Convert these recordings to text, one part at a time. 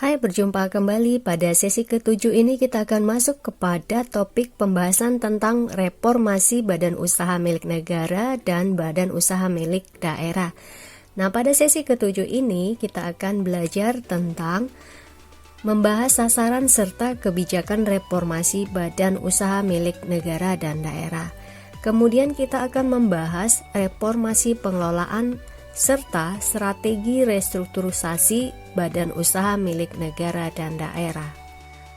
Hai, berjumpa kembali. Pada sesi ke-7 ini kita akan masuk kepada topik pembahasan tentang reformasi badan usaha milik negara dan badan usaha milik daerah. Nah, pada sesi ke-7 ini kita akan belajar tentang membahas sasaran serta kebijakan reformasi badan usaha milik negara dan daerah. Kemudian kita akan membahas reformasi pengelolaan serta strategi restrukturisasi badan usaha milik negara dan daerah.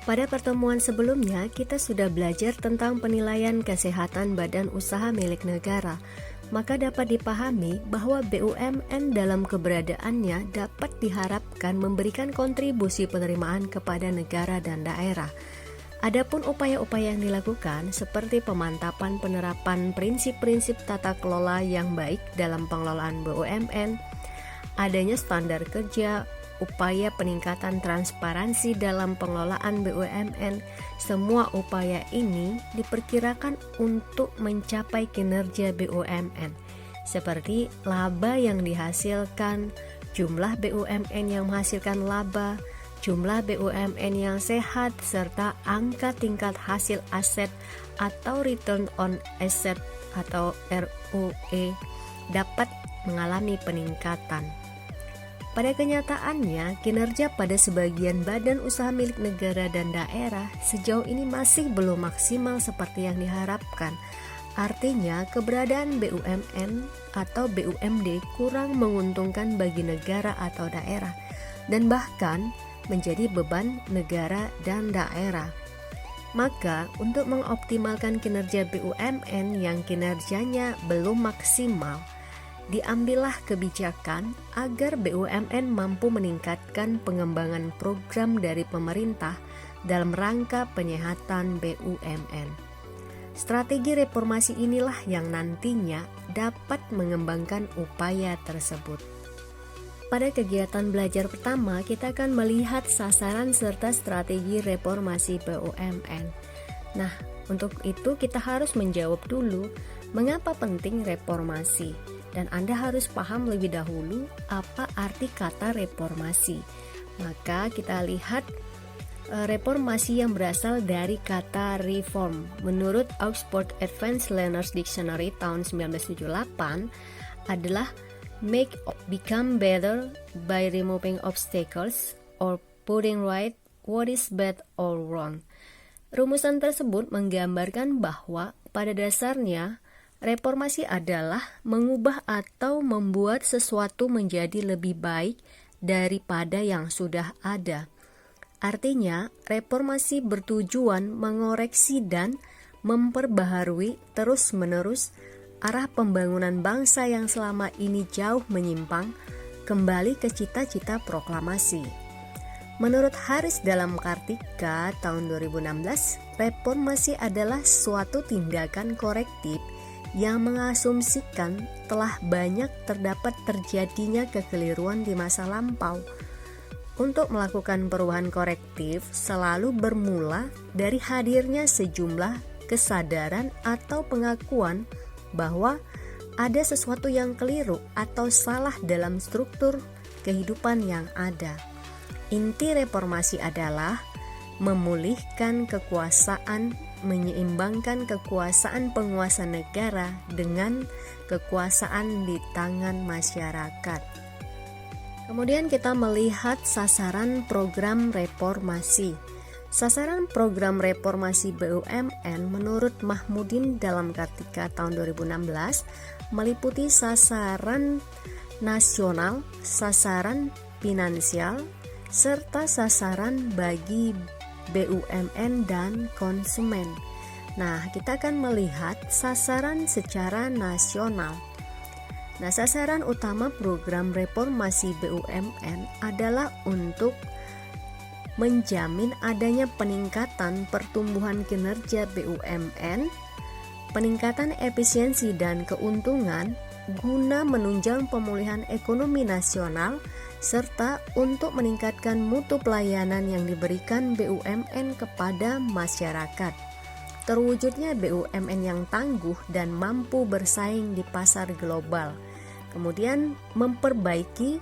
Pada pertemuan sebelumnya, kita sudah belajar tentang penilaian kesehatan badan usaha milik negara. Maka dapat dipahami bahwa BUMN dalam keberadaannya dapat diharapkan memberikan kontribusi penerimaan kepada negara dan daerah. Adapun upaya-upaya yang dilakukan seperti pemantapan penerapan prinsip-prinsip tata kelola yang baik dalam pengelolaan BUMN, adanya standar kerja, upaya peningkatan transparansi dalam pengelolaan BUMN, semua upaya ini diperkirakan untuk mencapai kinerja BUMN, seperti laba yang dihasilkan, jumlah BUMN yang menghasilkan laba, jumlah BUMN yang sehat, serta angka tingkat hasil aset atau return on asset atau ROE dapat mengalami peningkatan. Pada kenyataannya, kinerja pada sebagian badan usaha milik negara dan daerah sejauh ini masih belum maksimal seperti yang diharapkan. Artinya, keberadaan BUMN atau BUMD kurang menguntungkan bagi negara atau daerah, dan bahkan menjadi beban negara dan daerah. Maka, untuk mengoptimalkan kinerja BUMN yang kinerjanya belum maksimal, diambillah kebijakan agar BUMN mampu meningkatkan pengembangan program dari pemerintah dalam rangka penyehatan BUMN. Strategi reformasi inilah yang nantinya dapat mengembangkan upaya tersebut. Pada kegiatan belajar pertama, kita akan melihat sasaran serta strategi reformasi BUMN. Nah, untuk itu kita harus menjawab dulu mengapa penting reformasi. Dan Anda harus paham lebih dahulu apa arti kata reformasi. Maka kita lihat reformasi yang berasal dari kata reform. Menurut Oxford Advanced Learners Dictionary tahun 1978 adalah become better by removing obstacles or putting right what is bad or wrong. Rumusan tersebut menggambarkan bahwa pada dasarnya reformasi adalah mengubah atau membuat sesuatu menjadi lebih baik daripada yang sudah ada. Artinya, reformasi bertujuan mengoreksi dan memperbaharui terus-menerus arah pembangunan bangsa yang selama ini jauh menyimpang kembali ke cita-cita proklamasi. Menurut Haris dalam Kartika tahun 2016, reformasi adalah suatu tindakan korektif yang mengasumsikan telah banyak terdapat terjadinya kekeliruan di masa lampau. Untuk melakukan perubahan korektif selalu bermula dari hadirnya sejumlah kesadaran atau pengakuan bahwa ada sesuatu yang keliru atau salah dalam struktur kehidupan yang ada. Inti reformasi adalah memulihkan kekuasaan, menyeimbangkan kekuasaan penguasa negara dengan kekuasaan di tangan masyarakat. Kemudian kita melihat sasaran program reformasi. Sasaran program reformasi BUMN menurut Mahmudin dalam Kartika tahun 2016 meliputi sasaran nasional, sasaran finansial, serta sasaran bagi BUMN dan konsumen. Nah, kita akan melihat sasaran secara nasional. Nah, sasaran utama program reformasi BUMN adalah untuk menjamin adanya peningkatan pertumbuhan kinerja BUMN, peningkatan efisiensi dan keuntungan guna menunjang pemulihan ekonomi nasional, serta untuk meningkatkan mutu pelayanan yang diberikan BUMN kepada masyarakat. Terwujudnya BUMN yang tangguh dan mampu bersaing di pasar global. Kemudian memperbaiki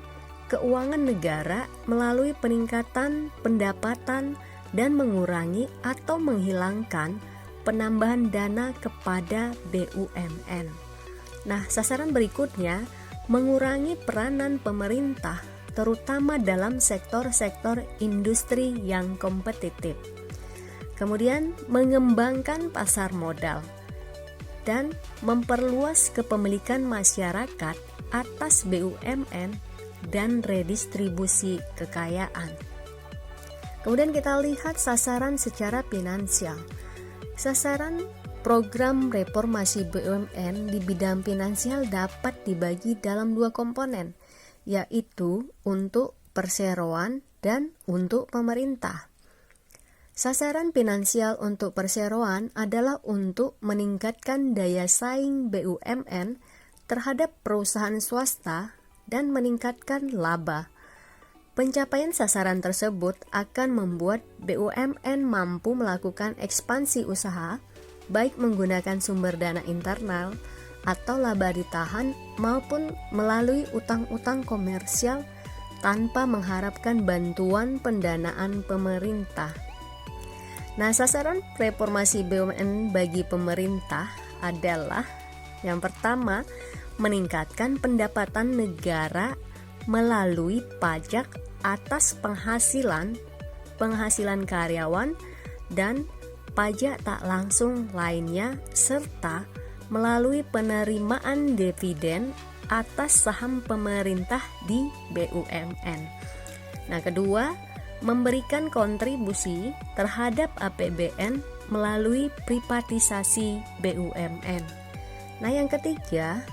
keuangan negara melalui peningkatan pendapatan dan mengurangi atau menghilangkan penambahan dana kepada BUMN. Nah, sasaran berikutnya mengurangi peranan pemerintah terutama dalam sektor-sektor industri yang kompetitif. Kemudian mengembangkan pasar modal dan memperluas kepemilikan masyarakat atas BUMN dan redistribusi kekayaan. Kemudian kita lihat sasaran secara finansial. Sasaran program reformasi BUMN di bidang finansial dapat dibagi dalam dua komponen, yaitu untuk perseroan dan untuk pemerintah. Sasaran finansial untuk perseroan adalah untuk meningkatkan daya saing BUMN terhadap perusahaan swasta dan meningkatkan laba. Pencapaian sasaran tersebut akan membuat BUMN mampu melakukan ekspansi usaha, baik menggunakan sumber dana internal atau laba ditahan maupun melalui utang-utang komersial tanpa mengharapkan bantuan pendanaan pemerintah. Nah, sasaran reformasi BUMN bagi pemerintah adalah yang pertama, meningkatkan pendapatan negara melalui pajak atas penghasilan karyawan dan pajak tak langsung lainnya, serta melalui penerimaan dividen atas saham pemerintah di BUMN. Nah, kedua, memberikan kontribusi terhadap APBN melalui privatisasi BUMN. Nah, yang ketiga,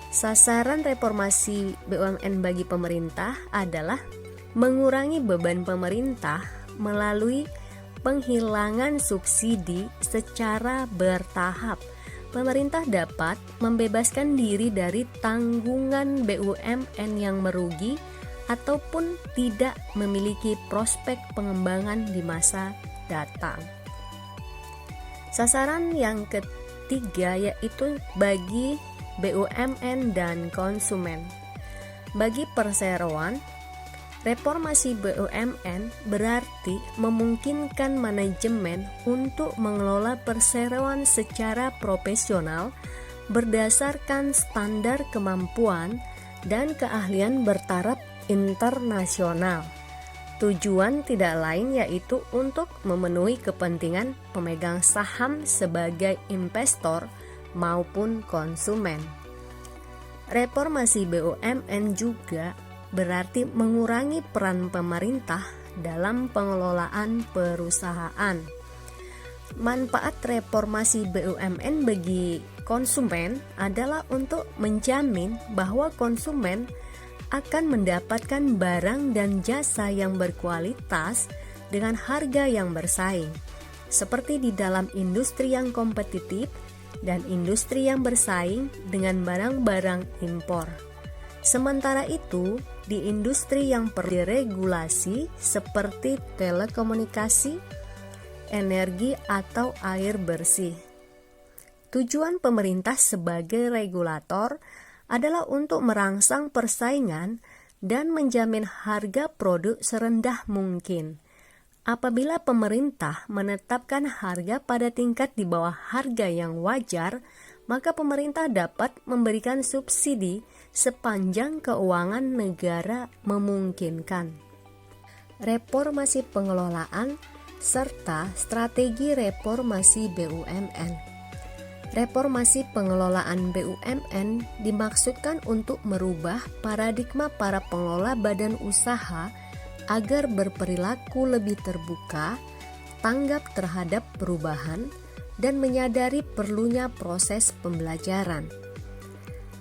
sasaran reformasi BUMN bagi pemerintah adalah mengurangi beban pemerintah melalui penghilangan subsidi secara bertahap. Pemerintah dapat membebaskan diri dari tanggungan BUMN yang merugi ataupun tidak memiliki prospek pengembangan di masa datang. Sasaran yang ketiga yaitu bagi BUMN dan konsumen. Bagi perseroan, reformasi BUMN berarti memungkinkan manajemen untuk mengelola perseroan secara profesional berdasarkan standar kemampuan dan keahlian bertaraf internasional. Tujuan tidak lain yaitu untuk memenuhi kepentingan pemegang saham sebagai investor maupun konsumen. Reformasi BUMN juga berarti mengurangi peran pemerintah dalam pengelolaan perusahaan. Manfaat reformasi BUMN bagi konsumen adalah untuk menjamin bahwa konsumen akan mendapatkan barang dan jasa yang berkualitas dengan harga yang bersaing, seperti di dalam industri yang kompetitif dan industri yang bersaing dengan barang-barang impor. Sementara itu, di industri yang perlu diregulasi seperti telekomunikasi, energi, atau air bersih. Tujuan pemerintah sebagai regulator adalah untuk merangsang persaingan dan menjamin harga produk serendah mungkin. Apabila pemerintah menetapkan harga pada tingkat di bawah harga yang wajar, maka pemerintah dapat memberikan subsidi sepanjang keuangan negara memungkinkan. Reformasi pengelolaan serta strategi reformasi BUMN. Reformasi pengelolaan BUMN dimaksudkan untuk merubah paradigma para pengelola badan usaha agar berperilaku lebih terbuka, tanggap terhadap perubahan, dan menyadari perlunya proses pembelajaran.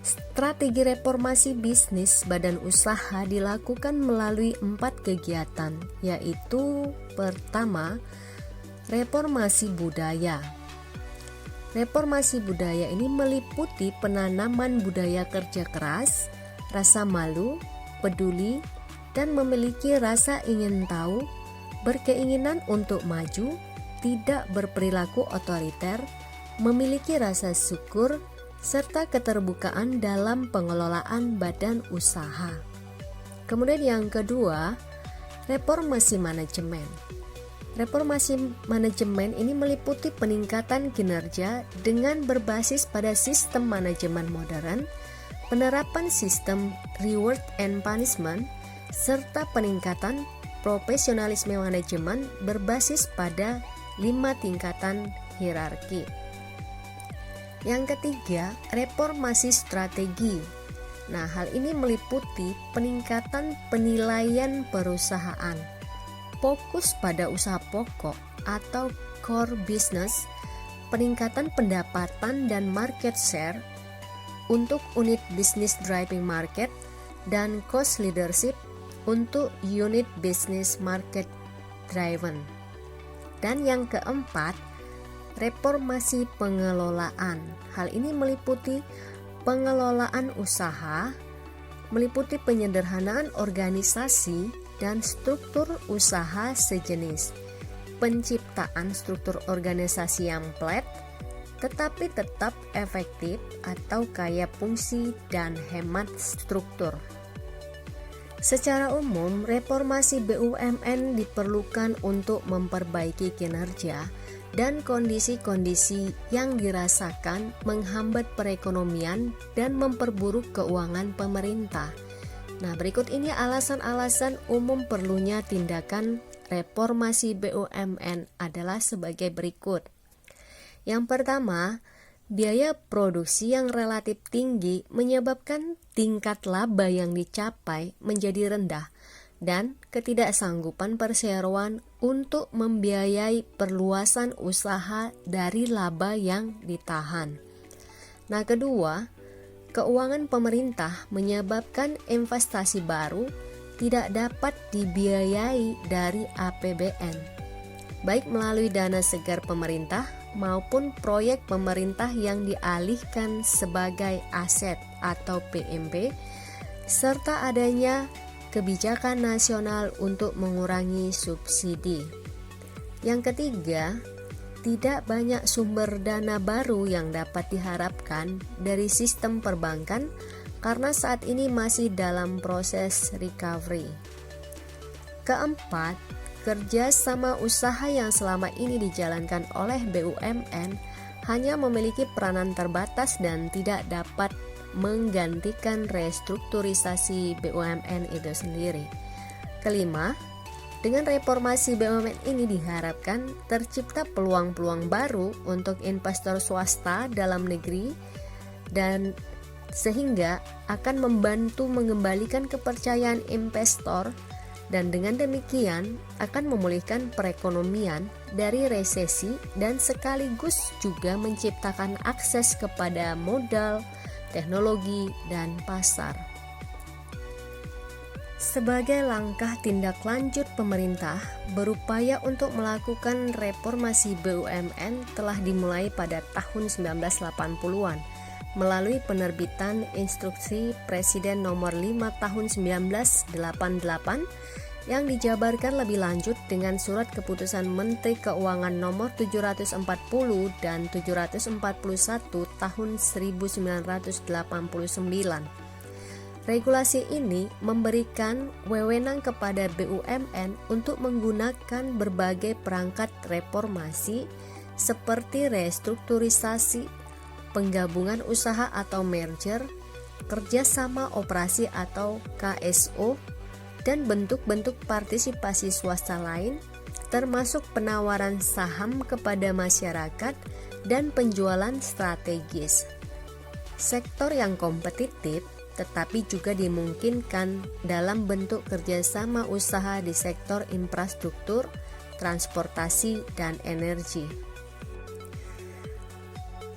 Strategi reformasi bisnis badan usaha dilakukan melalui 4 kegiatan, yaitu pertama, reformasi budaya. Reformasi budaya ini meliputi penanaman budaya kerja keras, rasa malu, peduli, dan memiliki rasa ingin tahu, berkeinginan untuk maju, tidak berperilaku otoriter, memiliki rasa syukur, serta keterbukaan dalam pengelolaan badan usaha. Kemudian yang kedua, reformasi manajemen. Reformasi manajemen ini meliputi peningkatan kinerja dengan berbasis pada sistem manajemen modern, penerapan sistem reward and punishment, serta peningkatan profesionalisme manajemen berbasis pada 5 tingkatan hierarki. Yang ketiga, reformasi strategi. Nah, hal ini meliputi peningkatan penilaian perusahaan, fokus pada usaha pokok atau core business, peningkatan pendapatan dan market share untuk unit business driving market, dan cost leadership untuk unit business market driven. Dan yang keempat, reformasi pengelolaan. Hal ini meliputi pengelolaan usaha, meliputi penyederhanaan organisasi dan struktur usaha sejenis, penciptaan struktur organisasi yang flat, tetapi tetap efektif atau kaya fungsi dan hemat struktur. Secara umum, reformasi BUMN diperlukan untuk memperbaiki kinerja dan kondisi-kondisi yang dirasakan menghambat perekonomian dan memperburuk keuangan pemerintah. Nah, berikut ini alasan-alasan umum perlunya tindakan reformasi BUMN adalah sebagai berikut. Yang pertama, biaya produksi yang relatif tinggi menyebabkan tingkat laba yang dicapai menjadi rendah dan ketidaksanggupan perseroan untuk membiayai perluasan usaha dari laba yang ditahan. Nah, kedua, keuangan pemerintah menyebabkan investasi baru tidak dapat dibiayai dari APBN, baik melalui dana segar pemerintah maupun proyek pemerintah yang dialihkan sebagai aset atau PMB, serta adanya kebijakan nasional untuk mengurangi subsidi. Yang ketiga, tidak banyak sumber dana baru yang dapat diharapkan dari sistem perbankan karena saat ini masih dalam proses recovery. Keempat, kerja sama usaha yang selama ini dijalankan oleh BUMN hanya memiliki peranan terbatas dan tidak dapat menggantikan restrukturisasi BUMN itu sendiri. Kelima, dengan reformasi BUMN ini diharapkan tercipta peluang-peluang baru untuk investor swasta dalam negeri dan sehingga akan membantu mengembalikan kepercayaan investor dan dengan demikian akan memulihkan perekonomian dari resesi dan sekaligus juga menciptakan akses kepada modal, teknologi, dan pasar. Sebagai langkah tindak lanjut pemerintah berupaya untuk melakukan reformasi BUMN telah dimulai pada tahun 1980-an melalui penerbitan Instruksi Presiden Nomor 5 Tahun 1988 yang dijabarkan lebih lanjut dengan Surat Keputusan Menteri Keuangan Nomor 740 dan 741 Tahun 1989. Regulasi ini memberikan wewenang kepada BUMN untuk menggunakan berbagai perangkat reformasi seperti restrukturisasi, penggabungan usaha atau merger, kerjasama operasi atau KSO, dan bentuk-bentuk partisipasi swasta lain, termasuk penawaran saham kepada masyarakat dan penjualan strategis. Sektor yang kompetitif tetapi juga dimungkinkan dalam bentuk kerjasama usaha di sektor infrastruktur, transportasi, dan energi.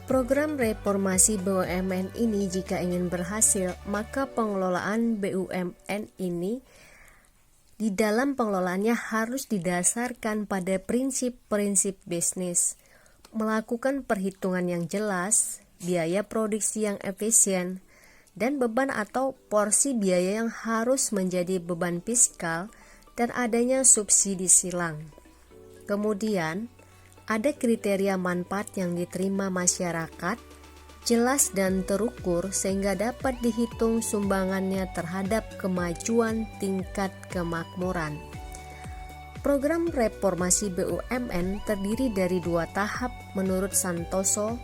Program reformasi BUMN ini jika ingin berhasil, maka pengelolaan BUMN ini di dalam pengelolaannya harus didasarkan pada prinsip-prinsip bisnis, melakukan perhitungan yang jelas, biaya produksi yang efisien, dan beban atau porsi biaya yang harus menjadi beban fiskal dan adanya subsidi silang. Kemudian, ada kriteria manfaat yang diterima masyarakat jelas dan terukur sehingga dapat dihitung sumbangannya terhadap kemajuan tingkat kemakmuran. Program reformasi BUMN terdiri dari 2 tahap menurut Santoso,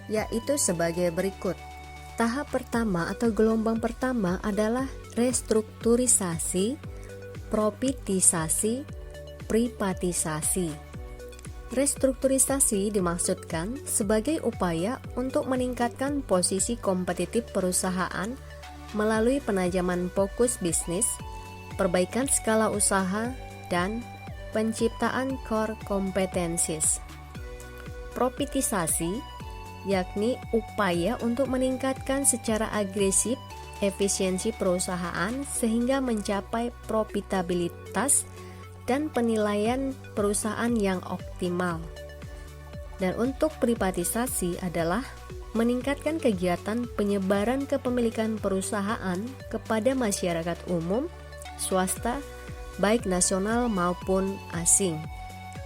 yaitu sebagai berikut. Tahap pertama atau gelombang pertama adalah restrukturisasi, profitisasi, privatisasi. Restrukturisasi dimaksudkan sebagai upaya untuk meningkatkan posisi kompetitif perusahaan melalui penajaman fokus bisnis, perbaikan skala usaha, dan penciptaan core competencies. Profitisasi yakni upaya untuk meningkatkan secara agresif efisiensi perusahaan sehingga mencapai profitabilitas dan penilaian perusahaan yang optimal. Dan untuk privatisasi adalah meningkatkan kegiatan penyebaran kepemilikan perusahaan kepada masyarakat umum, swasta, baik nasional maupun asing,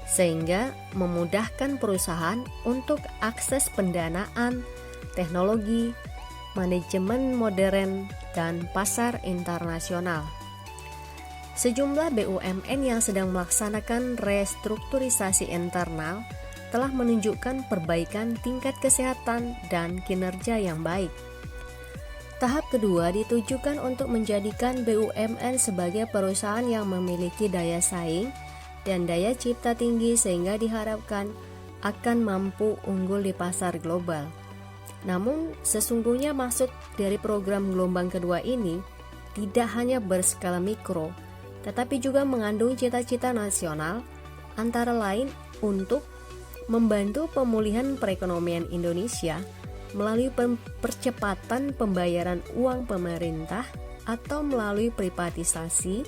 sehingga memudahkan perusahaan untuk akses pendanaan, teknologi, manajemen modern, dan pasar internasional. Sejumlah BUMN yang sedang melaksanakan restrukturisasi internal telah menunjukkan perbaikan tingkat kesehatan dan kinerja yang baik. Tahap kedua ditujukan untuk menjadikan BUMN sebagai perusahaan yang memiliki daya saing dan daya cipta tinggi sehingga diharapkan akan mampu unggul di pasar global. Namun, sesungguhnya maksud dari program gelombang kedua ini tidak hanya berskala mikro, tetapi juga mengandung cita-cita nasional, antara lain untuk membantu pemulihan perekonomian Indonesia melalui percepatan pembayaran uang pemerintah atau melalui privatisasi,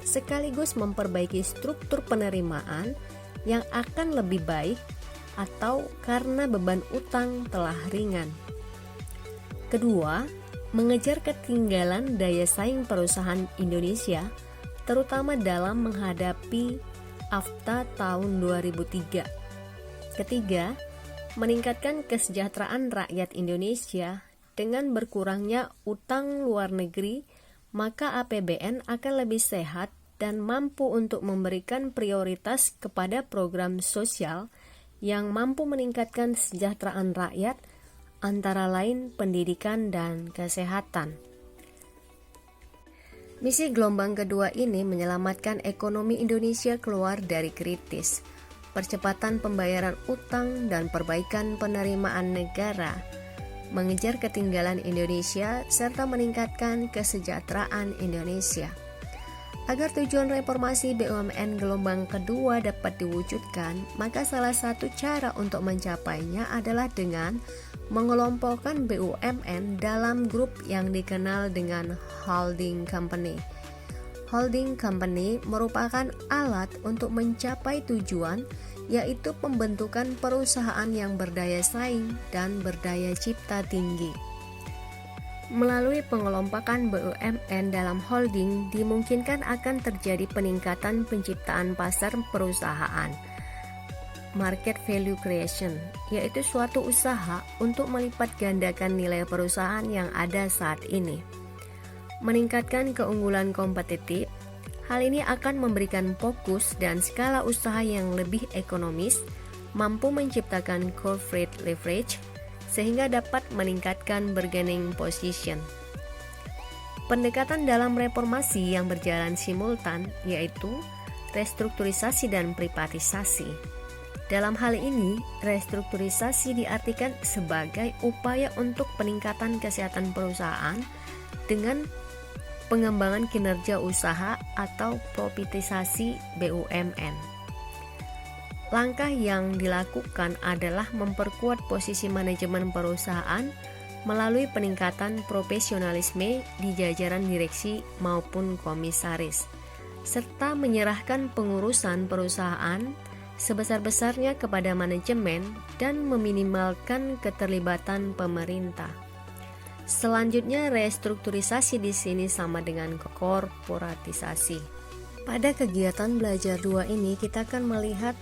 sekaligus memperbaiki struktur penerimaan yang akan lebih baik atau karena beban utang telah ringan. Kedua, mengejar ketinggalan daya saing perusahaan Indonesia terutama dalam menghadapi AFTA tahun 2003. Ketiga, meningkatkan kesejahteraan rakyat Indonesia dengan berkurangnya utang luar negeri, maka APBN akan lebih sehat dan mampu untuk memberikan prioritas kepada program sosial yang mampu meningkatkan kesejahteraan rakyat, antara lain pendidikan dan kesehatan. Misi gelombang kedua ini menyelamatkan ekonomi Indonesia keluar dari kritis, percepatan pembayaran utang dan perbaikan penerimaan negara, mengejar ketinggalan Indonesia, serta meningkatkan kesejahteraan Indonesia. Agar tujuan reformasi BUMN gelombang kedua dapat diwujudkan, maka salah satu cara untuk mencapainya adalah dengan mengelompokkan BUMN dalam grup yang dikenal dengan holding company. Holding company merupakan alat untuk mencapai tujuan, yaitu pembentukan perusahaan yang berdaya saing dan berdaya cipta tinggi. Melalui pengelompokan BUMN dalam holding dimungkinkan akan terjadi peningkatan penciptaan pasar perusahaan, market value creation, yaitu suatu usaha untuk melipat gandakan nilai perusahaan yang ada saat ini. Meningkatkan keunggulan kompetitif, hal ini akan memberikan fokus dan skala usaha yang lebih ekonomis, mampu menciptakan corporate leverage, sehingga dapat meningkatkan bargaining position. Pendekatan dalam reformasi yang berjalan simultan yaitu restrukturisasi dan privatisasi. Dalam hal ini, restrukturisasi diartikan sebagai upaya untuk peningkatan kesehatan perusahaan dengan pengembangan kinerja usaha atau profitisasi BUMN. Langkah yang dilakukan adalah memperkuat posisi manajemen perusahaan melalui peningkatan profesionalisme di jajaran direksi maupun komisaris, serta menyerahkan pengurusan perusahaan sebesar-besarnya kepada manajemen dan meminimalkan keterlibatan pemerintah. Selanjutnya, restrukturisasi di sini sama dengan korporatisasi. Pada kegiatan belajar 2 ini kita akan melihat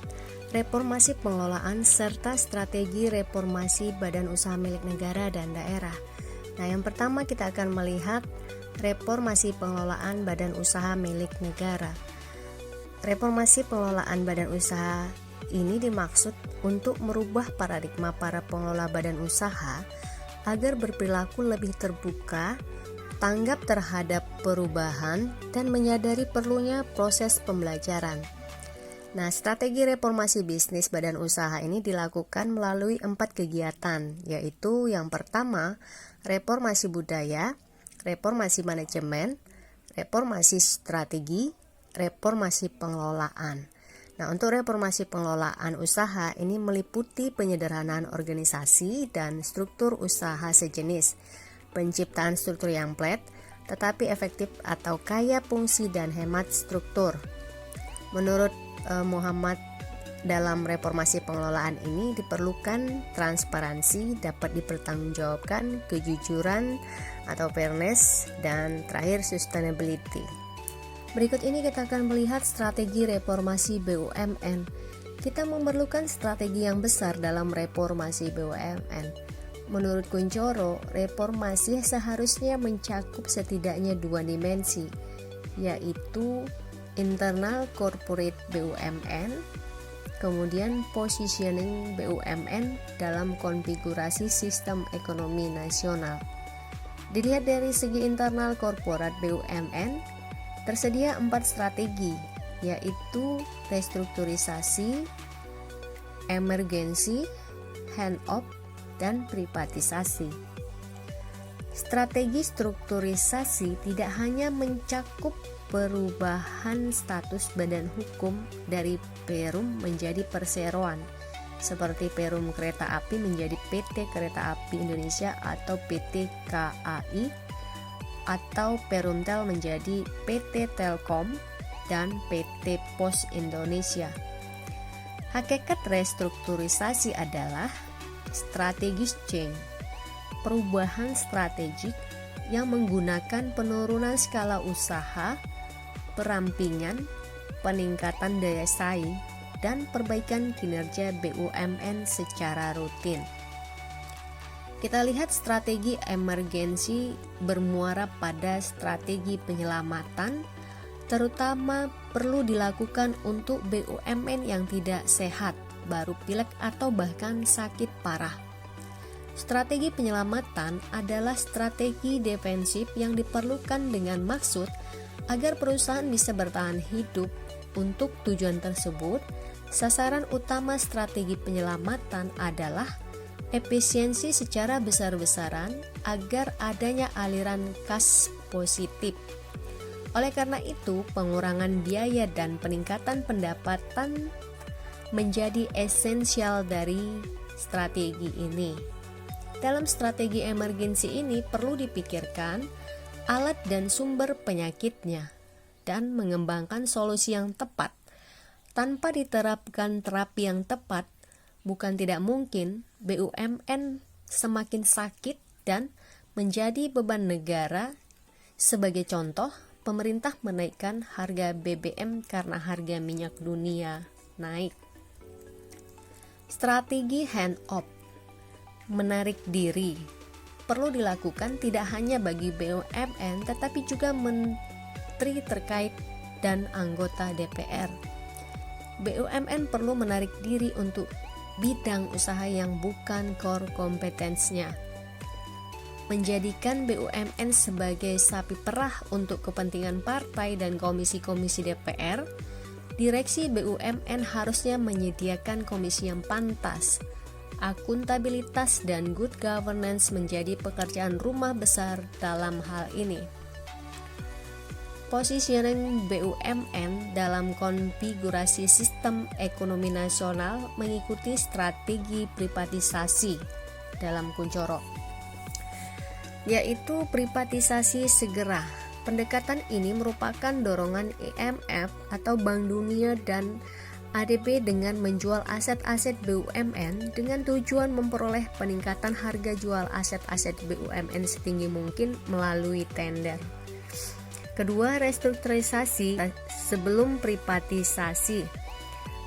reformasi pengelolaan serta strategi reformasi badan usaha milik negara dan daerah. Nah, yang pertama kita akan melihat reformasi pengelolaan badan usaha milik negara. Reformasi pengelolaan badan usaha ini dimaksud untuk merubah paradigma para pengelola badan usaha agar berperilaku lebih terbuka, tanggap terhadap perubahan, dan menyadari perlunya proses pembelajaran. Nah, strategi reformasi bisnis badan usaha ini dilakukan melalui 4 kegiatan, yaitu yang pertama, reformasi budaya, reformasi manajemen, reformasi strategi, reformasi pengelolaan. Nah, untuk reformasi pengelolaan usaha ini meliputi penyederhanaan organisasi dan struktur usaha sejenis, penciptaan struktur yang flat tetapi efektif atau kaya fungsi dan hemat struktur. Menurut Muhammad, dalam reformasi pengelolaan ini diperlukan transparansi, dapat dipertanggungjawabkan, kejujuran atau fairness, dan terakhir sustainability. Berikut ini kita akan melihat strategi reformasi BUMN. Kita memerlukan strategi yang besar dalam reformasi BUMN. Menurut Kuncoro, reformasi seharusnya mencakup setidaknya 2 dimensi, yaitu internal corporate BUMN, kemudian positioning BUMN dalam konfigurasi sistem ekonomi nasional. Dilihat dari segi internal corporate BUMN, tersedia 4 strategi, yaitu restrukturisasi, emergensi, hand-off, dan privatisasi. Strategi strukturisasi tidak hanya mencakup perubahan status badan hukum dari Perum menjadi perseroan, seperti Perum Kereta Api menjadi PT Kereta Api Indonesia atau PT KAI, atau Perumtel menjadi PT Telkom dan PT Pos Indonesia. Hakikat restrukturisasi adalah strategis change, perubahan strategik yang menggunakan penurunan skala usaha, perampingan, peningkatan daya saing, dan perbaikan kinerja BUMN secara rutin. Kita lihat strategi emergensi bermuara pada strategi penyelamatan, terutama perlu dilakukan untuk BUMN yang tidak sehat, baru pilek atau bahkan sakit parah. Strategi penyelamatan adalah strategi defensif yang diperlukan dengan maksud agar perusahaan bisa bertahan hidup. Untuk tujuan tersebut, sasaran utama strategi penyelamatan adalah efisiensi secara besar-besaran agar adanya aliran kas positif. Oleh karena itu, pengurangan biaya dan peningkatan pendapatan menjadi esensial dari strategi ini. Dalam strategi emergensi ini perlu dipikirkan alat dan sumber penyakitnya dan mengembangkan solusi yang tepat. Tanpa diterapkan terapi yang tepat, bukan tidak mungkin BUMN semakin sakit dan menjadi beban negara. Sebagai contoh, pemerintah menaikkan harga BBM karena harga minyak dunia naik. Strategi hand-off, menarik diri, perlu dilakukan tidak hanya bagi BUMN tetapi juga menteri terkait dan anggota DPR. BUMN perlu menarik diri untuk bidang usaha yang bukan core kompetensnya. Menjadikan BUMN sebagai sapi perah untuk kepentingan partai dan komisi-komisi DPR, direksi BUMN harusnya menyediakan komisi yang pantas. Akuntabilitas dan good governance menjadi pekerjaan rumah besar dalam hal ini. Positioning BUMN dalam konfigurasi sistem ekonomi nasional mengikuti strategi privatisasi dalam Kuncoro, yaitu privatisasi segera. Pendekatan ini merupakan dorongan IMF atau Bank Dunia dan ADB dengan menjual aset-aset BUMN dengan tujuan memperoleh peningkatan harga jual aset-aset BUMN setinggi mungkin melalui tender. Kedua, restrukturisasi sebelum privatisasi.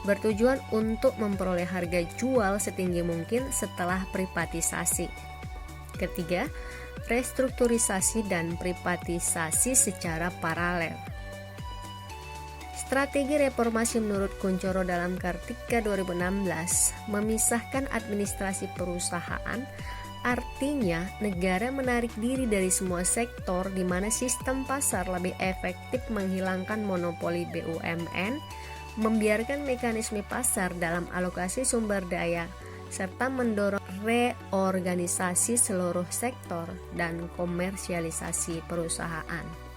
bertujuan untuk memperoleh harga jual setinggi mungkin setelah privatisasi. Ketiga, restrukturisasi dan privatisasi secara paralel. Strategi reformasi menurut Kuncoro dalam Kartika 2016 memisahkan administrasi perusahaan, artinya negara menarik diri dari semua sektor di mana sistem pasar lebih efektif menghilangkan monopoli BUMN, membiarkan mekanisme pasar dalam alokasi sumber daya, serta mendorong reorganisasi seluruh sektor dan komersialisasi perusahaan.